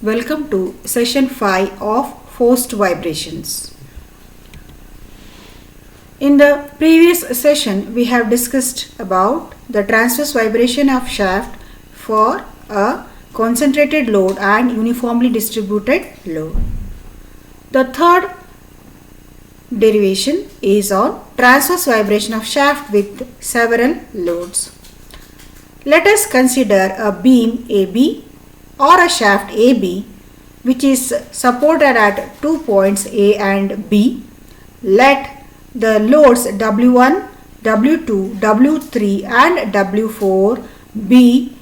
Welcome to session 5 of forced vibrations. In the previous session, we have discussed about the transverse vibration of shaft for a concentrated load and uniformly distributed load. The third derivation is on transverse vibration of shaft with several loads. Let us consider a beam AB or a shaft AB which is supported at 2 points A and B. Let the loads W1, W2, W3 and W4 be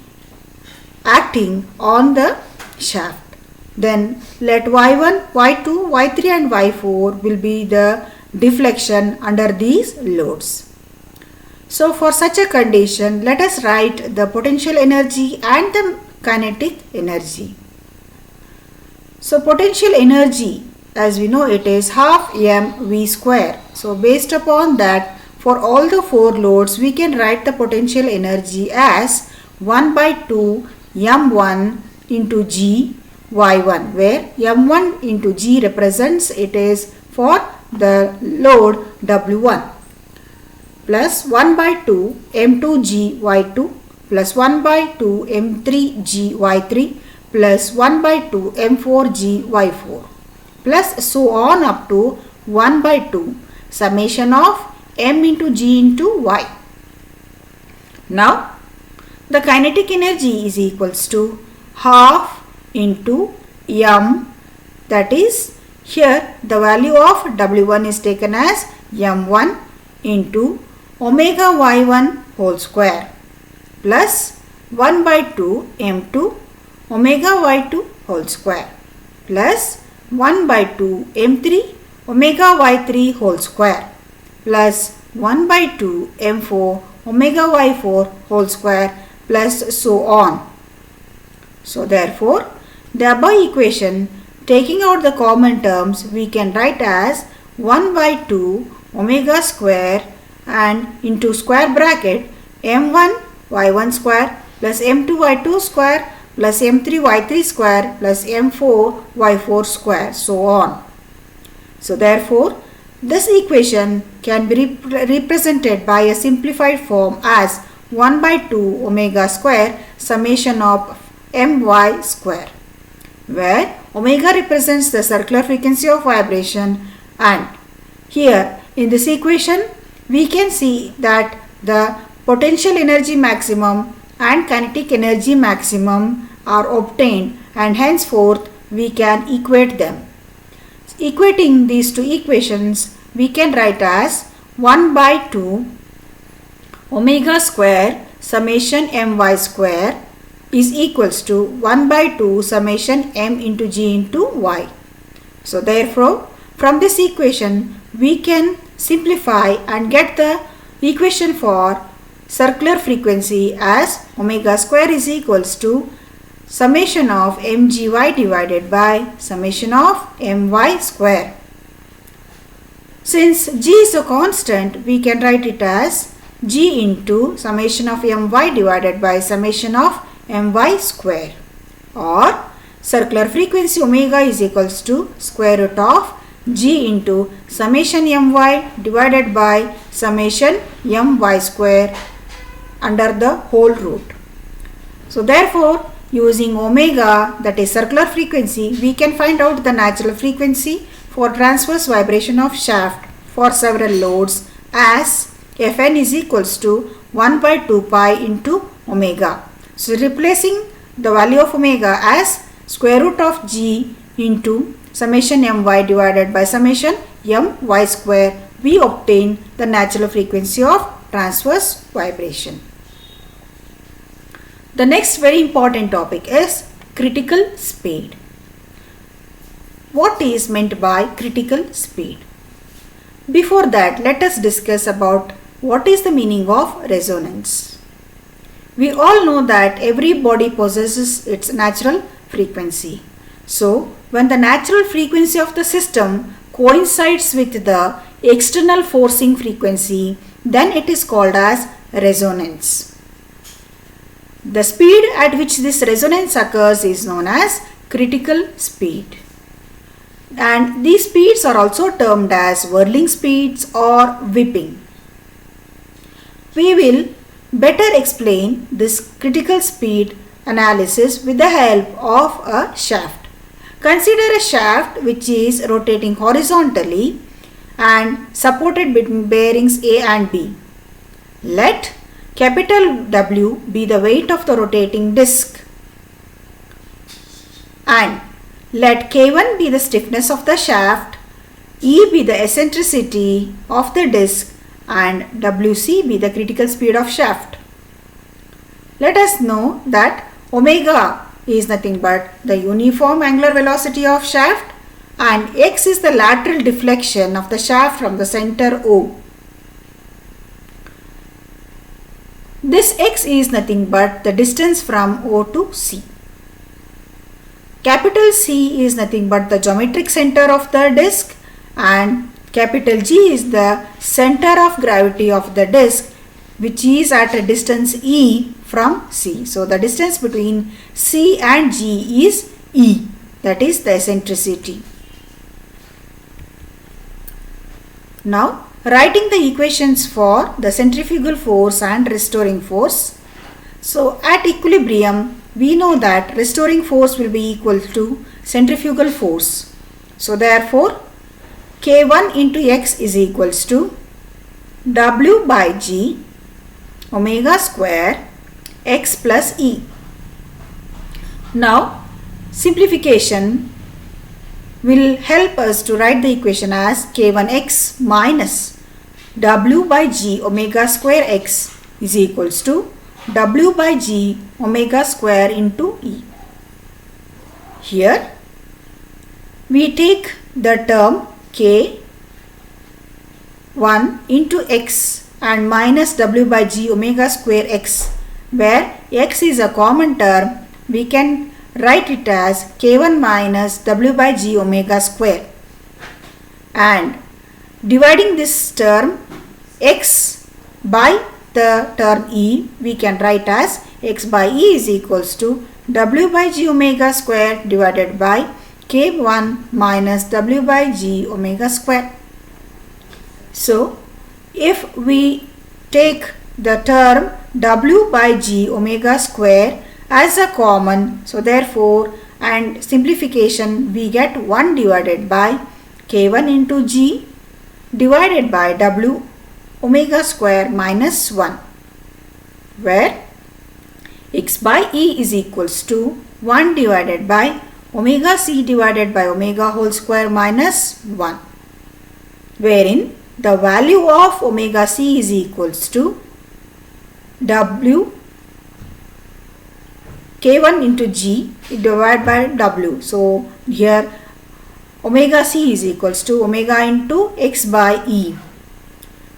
acting on the shaft. Then let Y1, Y2, Y3 and Y4 will be the deflection under these loads. So for such a condition, let us write the potential energy and the kinetic energy. So potential energy, as we know, it is half mv square. So based upon that, for all the 4 loads, we can write the potential energy as 1 by 2 m1 into g y1, where m1 into g represents it is for the load w1, plus 1 by 2 m2 g y2 plus 1 by 2 m3 g y3 plus 1 by 2 m4 g y4 plus so on up to 1 by 2 summation of m into g into y. Now the kinetic energy is equals to half into m, that is here the value of w1 is taken as m1 into omega y1 whole square plus 1 by 2 m2 omega y2 whole square plus 1 by 2 m3 omega y3 whole square plus 1 by 2 m4 omega y4 whole square plus so on. So therefore, the above equation, taking out the common terms, we can write as 1 by 2 omega square and into square bracket m1 y1 square plus m2 y2 square plus m3 y3 square plus m4 y4 square, so on. So therefore, this equation can be represented by a simplified form as 1 by 2 omega square summation of my square, where omega represents the circular frequency of vibration, and here in this equation we can see that the potential energy maximum and kinetic energy maximum are obtained, and henceforth we can equate them. Equating these two equations, we can write as 1 by 2 omega square summation my square is equals to 1 by 2 summation m into g into y. So therefore, from this equation we can simplify and get the equation for circular frequency as omega square is equals to summation of mgy divided by summation of my square. Since g is a constant, we can write it as g into summation of my divided by summation of my square, or circular frequency omega is equals to square root of g into summation my divided by summation my square under the whole root. So therefore, using omega, that is circular frequency, we can find out the natural frequency for transverse vibration of shaft for several loads as Fn is equals to 1 by 2 pi into omega. So replacing the value of omega as square root of g into summation my divided by summation my square, we obtain the natural frequency of transverse vibration. The next very important topic is critical speed. What is meant by critical speed? Before that, let us discuss about what is the meaning of resonance. We all know that every body possesses its natural frequency. So, when the natural frequency of the system coincides with the external forcing frequency, then it is called as resonance. The speed at which this resonance occurs is known as critical speed. And these speeds are also termed as whirling speeds or whipping. We will better explain this critical speed analysis with the help of a shaft. Consider a shaft which is rotating horizontally and supported between bearings A and B. Let capital W be the weight of the rotating disc and let K1 be the stiffness of the shaft, E be the eccentricity of the disc and WC be the critical speed of shaft. Let us know that omega is nothing but the uniform angular velocity of shaft and x is the lateral deflection of the shaft from the center O. This x is nothing but the distance from O to C. Capital C is nothing but the geometric center of the disc and capital G is the center of gravity of the disc, which is at a distance E from C. So the distance between C and G is E, that is the eccentricity. Now writing the equations for the centrifugal force and restoring force. So at equilibrium we know that restoring force will be equal to centrifugal force. So therefore K1 into X is equals to W by G omega square X plus E. Now simplification will help us to write the equation as K1X minus W by G omega square X is equals to W by G omega square into E. Here we take the term K1 into X and minus W by G omega square X, where X is a common term. We can write it as K1 minus W by G omega square, and dividing this term X by the term E, we can write as X by E is equals to W by G omega square divided by K1 minus W by G omega square. So if we take the term W by G omega square as a common, so therefore and simplification we get 1 divided by K1 into G divided by W omega square minus 1, where X by E is equals to 1 divided by omega C divided by omega whole square minus 1, wherein the value of omega C is equals to W K1 into G divided by W. So here omega C is equals to omega into X by E.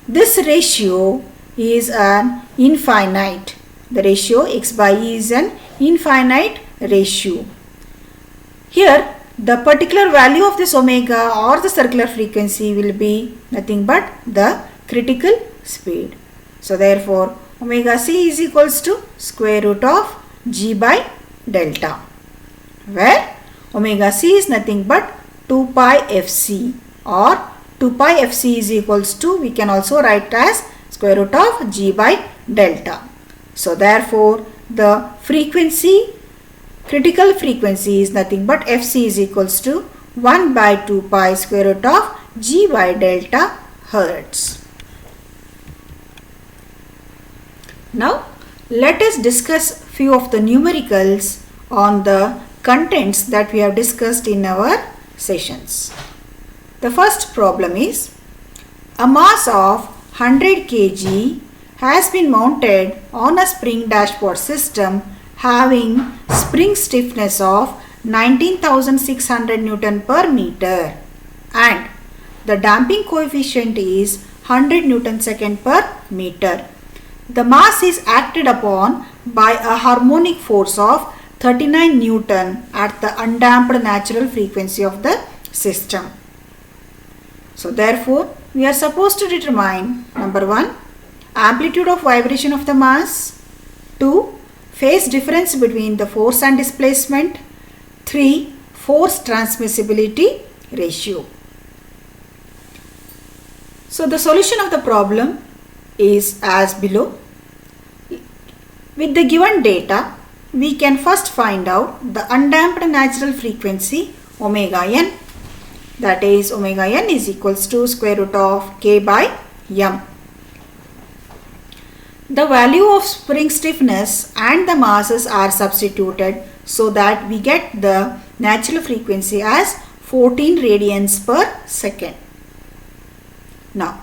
This ratio is an infinite. The ratio X by E is an infinite ratio. Here the particular value of this omega or the circular frequency will be nothing but the critical speed. So therefore omega C is equals to square root of G by delta, where omega C is nothing but 2 pi Fc, or 2 pi Fc is equals to, we can also write as square root of G by delta. So therefore the frequency, critical frequency is nothing but Fc is equals to 1 by 2 pi square root of G by delta Hertz. Now let us discuss few of the numericals on the contents that we have discussed in our sessions. The first problem is a mass of 100 kg has been mounted on a spring dashboard system having spring stiffness of 19,600 Newton per meter and the damping coefficient is 100 Newton second per meter. The mass is acted upon by a harmonic force of 39 Newton at the undamped natural frequency of the system. So therefore we are supposed to determine number 1, amplitude of vibration of the mass, 2, phase difference between the force and displacement, free force transmissibility ratio. So the solution of the problem is as below. With the given data, we can first find out the undamped natural frequency omega n, that is omega n is equals to square root of k by m. The value of spring stiffness and the masses are substituted so that we get the natural frequency as 14 radians per second. Now,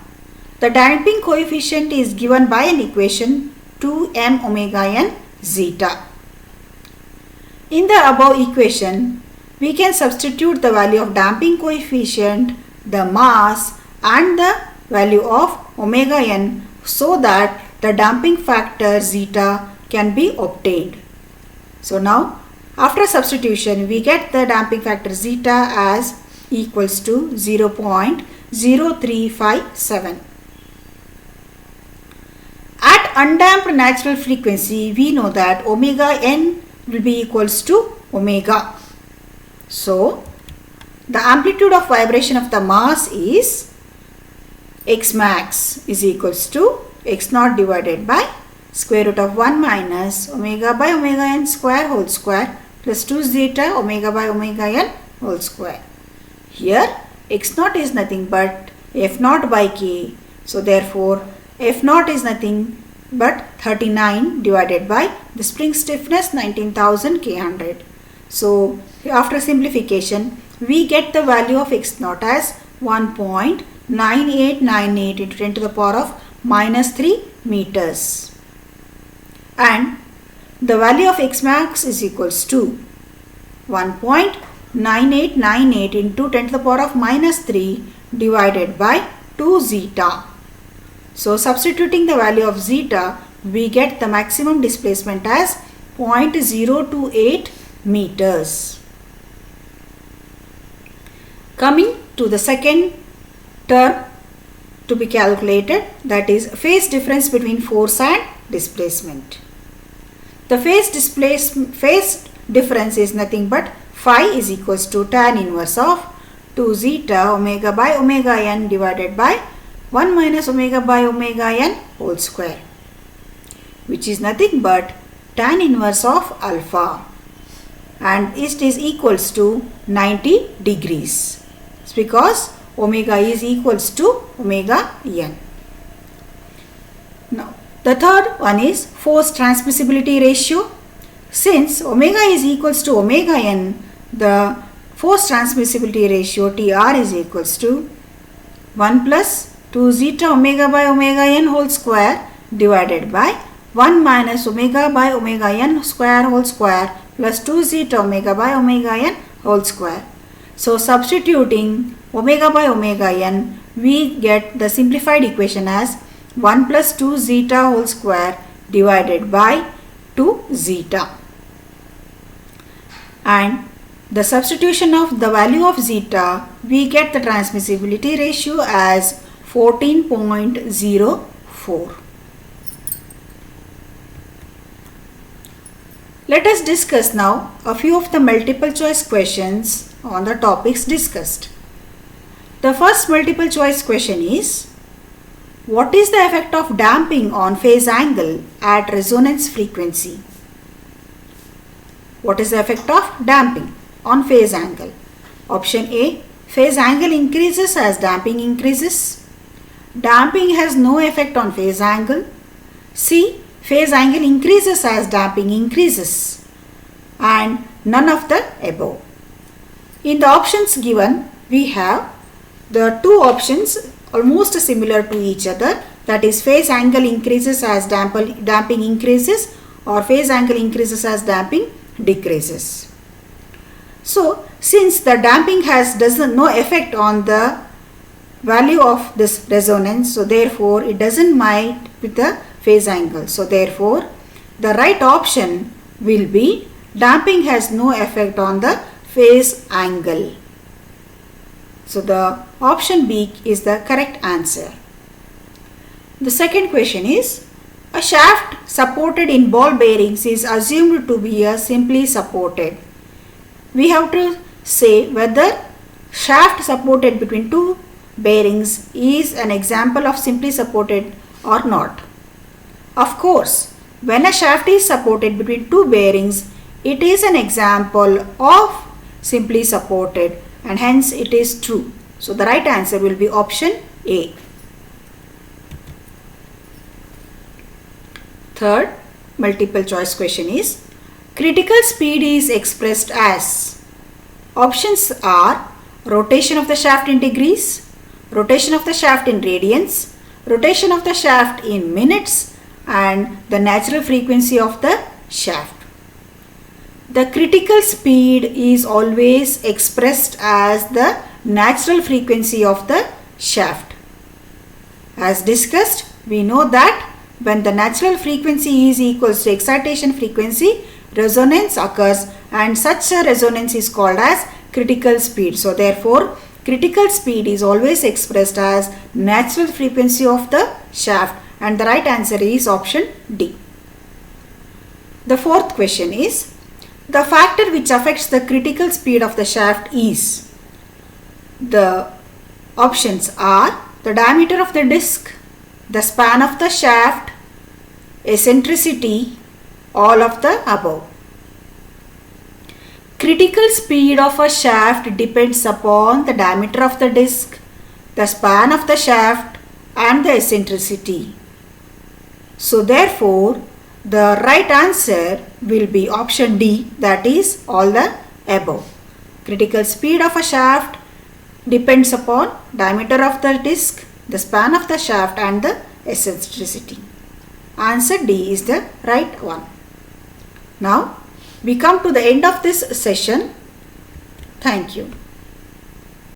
the damping coefficient is given by an equation 2m omega n zeta. In the above equation, we can substitute the value of damping coefficient, the mass and the value of omega n so that the damping factor zeta can be obtained. So now, after substitution, we get the damping factor zeta as equals to 0.0357. At undamped natural frequency, we know that omega n will be equals to omega. So, the amplitude of vibration of the mass is x max is equals to x naught divided by square root of 1 minus omega by omega n square whole square plus 2 zeta omega by omega n whole square. Here x naught is nothing but f naught by k. So therefore f naught is nothing but 39 divided by the spring stiffness 19,000 k100. So after simplification, we get the value of x naught as 1.9898 into 10 to the power of minus 3 meters. And the value of x max is equals to 1.9898 into 10 to the power of minus 3 divided by 2 zeta. So substituting the value of zeta, we get the maximum displacement as 0.028 meters. Coming to the second term to be calculated, that is phase difference between force and displacement. The phase difference is nothing but phi is equals to tan inverse of 2 zeta omega by omega n divided by 1 minus omega by omega n whole square, which is nothing but tan inverse of alpha, and it is equals to 90 degrees. It's because omega is equals to omega n. Now, the third one is force transmissibility ratio. Since omega is equals to omega n, the force transmissibility ratio TR is equals to 1 plus 2 zeta omega by omega n whole square divided by 1 minus omega by omega n square whole square plus 2 zeta omega by omega n whole square. So substituting omega by omega n, we get the simplified equation as 1 plus 2 zeta whole square divided by 2 zeta. And the substitution of the value of zeta, we get the transmissibility ratio as 14.04. Let us discuss now a few of the multiple choice questions on the topics discussed. The first multiple choice question is, what is the effect of damping on phase angle at resonance frequency? What is the effect of damping on phase angle? Option A, phase angle increases as damping increases. Damping has no effect on phase angle. C, phase angle increases as damping increases. And none of the above. In the options given, we have the two options almost similar to each other, that is phase angle increases as damping increases, or phase angle increases as damping decreases. So since the damping has no effect on the value of this resonance, so therefore it doesn't mind with the phase angle. So therefore the right option will be damping has no effect on the phase angle. So the option B is the correct answer. The second question is, a shaft supported in ball bearings is assumed to be simply supported. we have to say whether shaft supported between two bearings is an example of simply supported or not. Of course, when a shaft is supported between two bearings, it is an example of simply supported and hence it is true. So the right answer will be option A. Third multiple choice question is, critical speed is expressed as. Options are rotation of the shaft in degrees, rotation of the shaft in radians, rotation of the shaft in minutes, and the natural frequency of the shaft. The critical speed is always expressed as the natural frequency of the shaft. As discussed, we know that when the natural frequency is equals to excitation frequency, resonance occurs, and such a resonance is called as critical speed. So therefore, critical speed is always expressed as natural frequency of the shaft, and the right answer is option D. The fourth question is, the factor which affects the critical speed of the shaft is. The options are the diameter of the disc, the span of the shaft, eccentricity, all of the above. Critical speed of a shaft depends upon the diameter of the disc, the span of the shaft, and the eccentricity. So therefore, the right answer will be option D, that is all the above. Critical speed of a shaft depends upon diameter of the disc, the span of the shaft, and the eccentricity. Answer D is the right one. Now we come to the end of this session. Thank you.